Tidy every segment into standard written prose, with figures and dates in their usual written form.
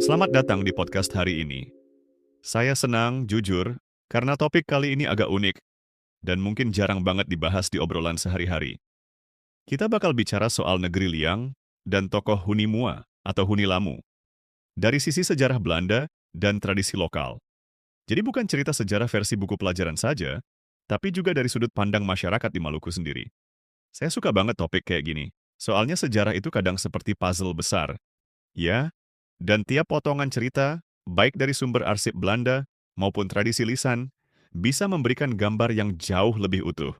Selamat datang di podcast hari ini. Saya senang, jujur, karena topik kali ini agak unik dan mungkin jarang banget dibahas di obrolan sehari-hari. Kita bakal bicara soal negeri Liang dan tokoh Huni Mua atau Huni Lamu dari sisi sejarah Belanda dan tradisi lokal. Jadi bukan cerita sejarah versi buku pelajaran saja, tapi juga dari sudut pandang masyarakat di Maluku sendiri. Saya suka banget topik kayak gini, soalnya sejarah itu kadang seperti puzzle besar. Ya, dan tiap potongan cerita, baik dari sumber arsip Belanda maupun tradisi lisan, bisa memberikan gambar yang jauh lebih utuh.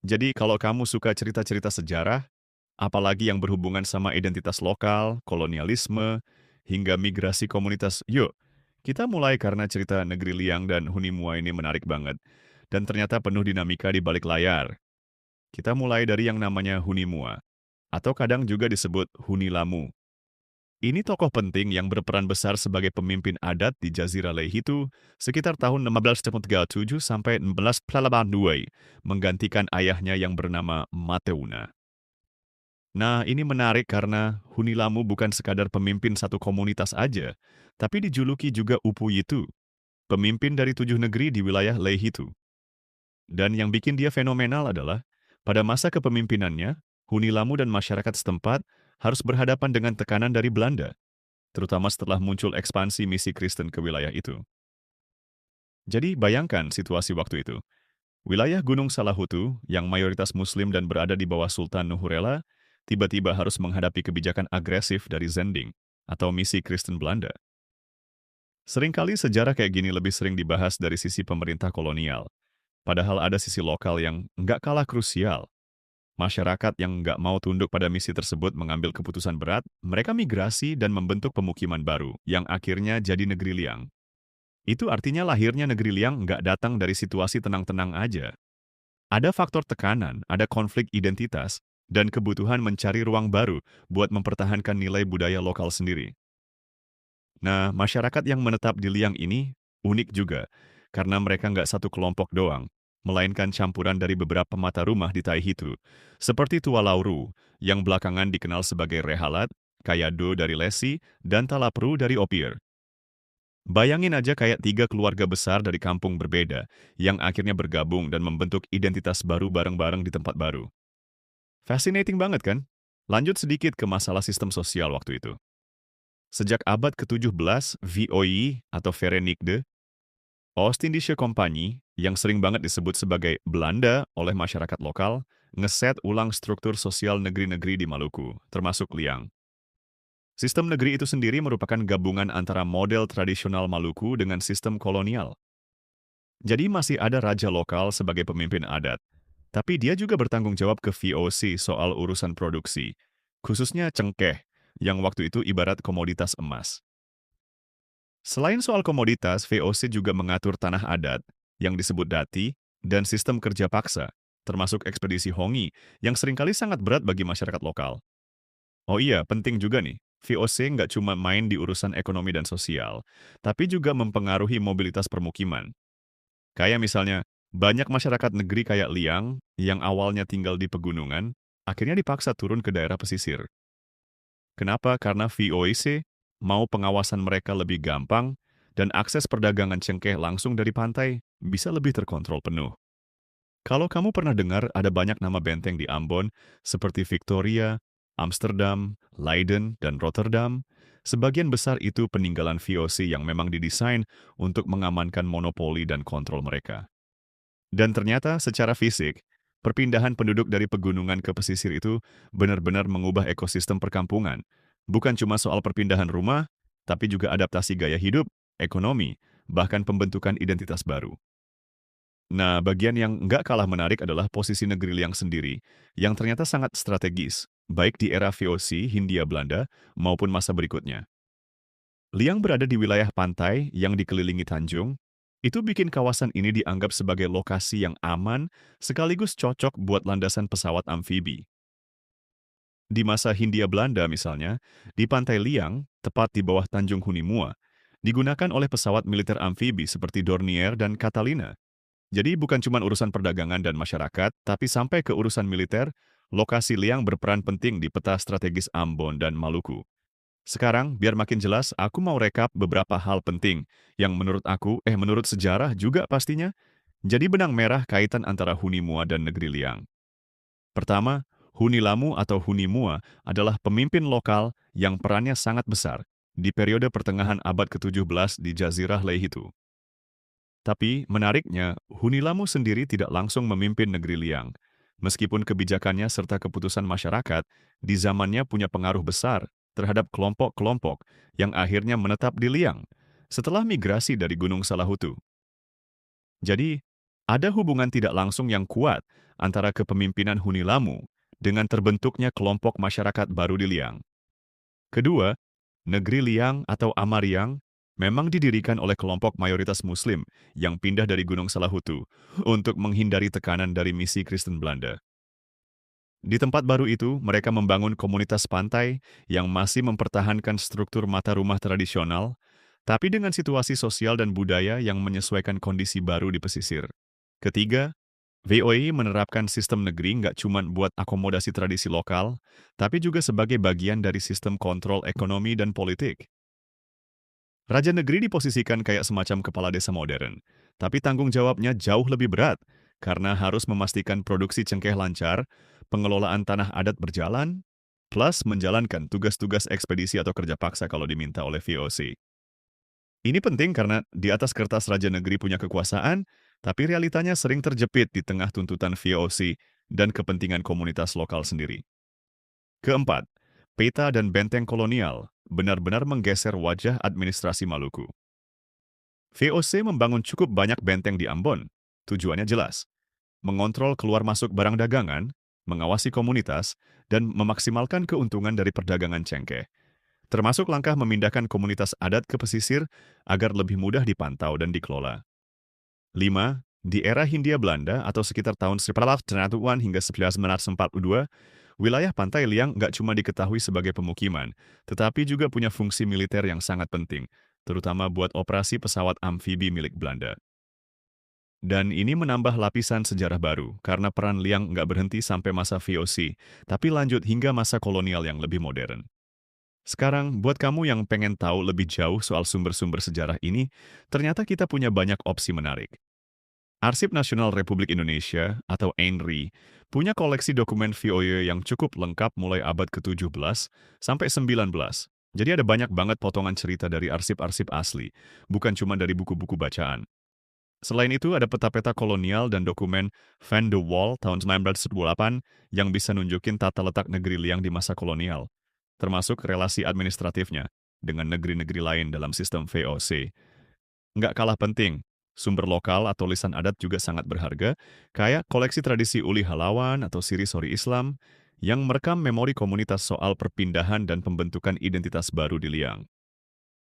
Jadi kalau kamu suka cerita-cerita sejarah, apalagi yang berhubungan sama identitas lokal, kolonialisme, hingga migrasi komunitas, yuk, kita mulai karena cerita Negeri Liang dan Huni Mua ini menarik banget. Dan ternyata penuh dinamika di balik layar. Kita mulai dari yang namanya Huni Mua, atau kadang juga disebut Huni Lamu. Ini tokoh penting yang berperan besar sebagai pemimpin adat di Jazirah Lehitu sekitar tahun 1637 sampai 1682, menggantikan ayahnya yang bernama Mateuna. Nah, ini menarik karena Hunilamu bukan sekadar pemimpin satu komunitas aja, tapi dijuluki juga Upu Yitu, pemimpin dari 7 negeri di wilayah Lehitu. Dan yang bikin dia fenomenal adalah, pada masa kepemimpinannya, Hunilamu dan masyarakat setempat harus berhadapan dengan tekanan dari Belanda, terutama setelah muncul ekspansi misi Kristen ke wilayah itu. Jadi bayangkan situasi waktu itu. Wilayah Gunung Salahutu, yang mayoritas Muslim dan berada di bawah Sultan Nuhurela, tiba-tiba harus menghadapi kebijakan agresif dari Zending, atau misi Kristen Belanda. Seringkali sejarah kayak gini lebih sering dibahas dari sisi pemerintah kolonial, padahal ada sisi lokal yang nggak kalah krusial. Masyarakat yang nggak mau tunduk pada misi tersebut mengambil keputusan berat, mereka migrasi dan membentuk pemukiman baru, yang akhirnya jadi Negeri Liang. Itu artinya lahirnya Negeri Liang nggak datang dari situasi tenang-tenang aja. Ada faktor tekanan, ada konflik identitas, dan kebutuhan mencari ruang baru buat mempertahankan nilai budaya lokal sendiri. Nah, masyarakat yang menetap di Liang ini unik juga, karena mereka nggak satu kelompok doang, melainkan campuran dari beberapa mata rumah di Taihitu, seperti Tua Lauru, yang belakangan dikenal sebagai Rehalat, Kayado dari Lesi, dan Talapru dari Opir. Bayangin aja kayak 3 keluarga besar dari kampung berbeda, yang akhirnya bergabung dan membentuk identitas baru bareng-bareng di tempat baru. Fascinating banget kan? Lanjut sedikit ke masalah sistem sosial waktu itu. Sejak abad ke-17, VOI atau Verenigde, Oostindische Compagnie, yang sering banget disebut sebagai Belanda oleh masyarakat lokal, ngeset ulang struktur sosial negeri-negeri di Maluku, termasuk Liang. Sistem negeri itu sendiri merupakan gabungan antara model tradisional Maluku dengan sistem kolonial. Jadi masih ada raja lokal sebagai pemimpin adat, tapi dia juga bertanggung jawab ke VOC soal urusan produksi, khususnya cengkeh, yang waktu itu ibarat komoditas emas. Selain soal komoditas, VOC juga mengatur tanah adat, yang disebut dati, dan sistem kerja paksa, termasuk ekspedisi Hongi, yang seringkali sangat berat bagi masyarakat lokal. Oh iya, penting juga nih, VOC nggak cuma main di urusan ekonomi dan sosial, tapi juga mempengaruhi mobilitas permukiman. Kayak misalnya, banyak masyarakat negeri kayak Liang, yang awalnya tinggal di pegunungan, akhirnya dipaksa turun ke daerah pesisir. Kenapa? Karena VOC mau pengawasan mereka lebih gampang, dan akses perdagangan cengkeh langsung dari pantai bisa lebih terkontrol penuh. Kalau kamu pernah dengar ada banyak nama benteng di Ambon, seperti Victoria, Amsterdam, Leiden, dan Rotterdam, sebagian besar itu peninggalan VOC yang memang didesain untuk mengamankan monopoli dan kontrol mereka. Dan ternyata secara fisik, perpindahan penduduk dari pegunungan ke pesisir itu benar-benar mengubah ekosistem perkampungan. Bukan cuma soal perpindahan rumah, tapi juga adaptasi gaya hidup, ekonomi, bahkan pembentukan identitas baru. Nah, bagian yang nggak kalah menarik adalah posisi negeri Liang sendiri, yang ternyata sangat strategis, baik di era VOC Hindia Belanda maupun masa berikutnya. Liang berada di wilayah pantai yang dikelilingi tanjung, itu bikin kawasan ini dianggap sebagai lokasi yang aman sekaligus cocok buat landasan pesawat amfibi. Di masa Hindia Belanda misalnya, di pantai Liang, tepat di bawah Tanjung Hunimua, digunakan oleh pesawat militer amfibi seperti Dornier dan Catalina. Jadi bukan cuma urusan perdagangan dan masyarakat, tapi sampai ke urusan militer, lokasi Liang berperan penting di peta strategis Ambon dan Maluku. Sekarang, biar makin jelas, aku mau rekap beberapa hal penting yang menurut sejarah juga pastinya, jadi benang merah kaitan antara Huni Mua dan Negeri Liang. Pertama, Huni Lamu atau Huni Mua adalah pemimpin lokal yang perannya sangat besar di periode pertengahan abad ke-17 di Jazirah Leihitu. Tapi, menariknya, Huni Lamu sendiri tidak langsung memimpin Negeri Liang. Meskipun kebijakannya serta keputusan masyarakat di zamannya punya pengaruh besar terhadap kelompok-kelompok yang akhirnya menetap di Liang setelah migrasi dari Gunung Salahutu. Jadi, ada hubungan tidak langsung yang kuat antara kepemimpinan Huni Lamu dengan terbentuknya kelompok masyarakat baru di Liang. Kedua, Negeri Liang atau Amariang memang didirikan oleh kelompok mayoritas Muslim yang pindah dari Gunung Salahutu untuk menghindari tekanan dari misi Kristen Belanda. Di tempat baru itu, mereka membangun komunitas pantai yang masih mempertahankan struktur mata rumah tradisional, tapi dengan situasi sosial dan budaya yang menyesuaikan kondisi baru di pesisir. Ketiga, VOI menerapkan sistem negeri nggak cuma buat akomodasi tradisi lokal, tapi juga sebagai bagian dari sistem kontrol ekonomi dan politik. Raja negeri diposisikan kayak semacam kepala desa modern, tapi tanggung jawabnya jauh lebih berat karena harus memastikan produksi cengkeh lancar, pengelolaan tanah adat berjalan, plus menjalankan tugas-tugas ekspedisi atau kerja paksa kalau diminta oleh VOC. Ini penting karena di atas kertas raja negeri punya kekuasaan, tapi realitanya sering terjepit di tengah tuntutan VOC dan kepentingan komunitas lokal sendiri. Keempat, peta dan benteng kolonial benar-benar menggeser wajah administrasi Maluku. VOC membangun cukup banyak benteng di Ambon. Tujuannya jelas, mengontrol keluar masuk barang dagangan, mengawasi komunitas, dan memaksimalkan keuntungan dari perdagangan cengkeh. Termasuk langkah memindahkan komunitas adat ke pesisir agar lebih mudah dipantau dan dikelola. 5. Di era Hindia Belanda atau sekitar tahun 1800-an hingga 1942, wilayah Pantai Liang nggak cuma diketahui sebagai pemukiman, tetapi juga punya fungsi militer yang sangat penting, terutama buat operasi pesawat amfibi milik Belanda. Dan ini menambah lapisan sejarah baru, karena peran Liang nggak berhenti sampai masa VOC, tapi lanjut hingga masa kolonial yang lebih modern. Sekarang, buat kamu yang pengen tahu lebih jauh soal sumber-sumber sejarah ini, ternyata kita punya banyak opsi menarik. Arsip Nasional Republik Indonesia atau ANRI punya koleksi dokumen VOY yang cukup lengkap mulai abad ke-17 sampai 19. Jadi ada banyak banget potongan cerita dari arsip-arsip asli, bukan cuma dari buku-buku bacaan. Selain itu ada peta-peta kolonial dan dokumen Van de Waal tahun 1918 yang bisa nunjukin tata letak negeri Liang di masa kolonial, termasuk relasi administratifnya dengan negeri-negeri lain dalam sistem VOC. Nggak kalah penting, sumber lokal atau lisan adat juga sangat berharga, kayak koleksi tradisi uli halawan atau siri sori Islam, yang merekam memori komunitas soal perpindahan dan pembentukan identitas baru di Liang.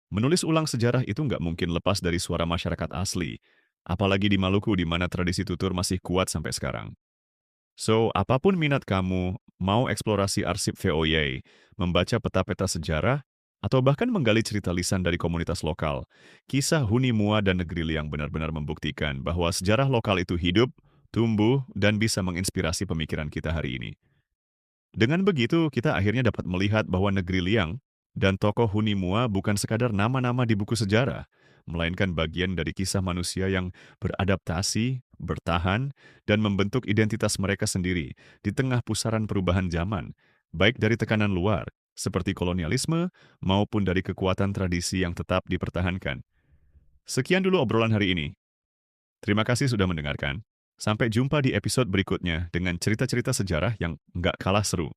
Menulis ulang sejarah itu nggak mungkin lepas dari suara masyarakat asli, apalagi di Maluku di mana tradisi tutur masih kuat sampai sekarang. So, apapun minat kamu, mau eksplorasi arsip VOY, membaca peta-peta sejarah, atau bahkan menggali cerita lisan dari komunitas lokal, kisah Huni Mua dan Negeri Liang benar-benar membuktikan bahwa sejarah lokal itu hidup, tumbuh, dan bisa menginspirasi pemikiran kita hari ini. Dengan begitu, kita akhirnya dapat melihat bahwa Negeri Liang dan tokoh Huni Mua bukan sekadar nama-nama di buku sejarah, melainkan bagian dari kisah manusia yang beradaptasi, bertahan, dan membentuk identitas mereka sendiri di tengah pusaran perubahan zaman, baik dari tekanan luar, seperti kolonialisme, maupun dari kekuatan tradisi yang tetap dipertahankan. Sekian dulu obrolan hari ini. Terima kasih sudah mendengarkan. Sampai jumpa di episode berikutnya dengan cerita-cerita sejarah yang nggak kalah seru.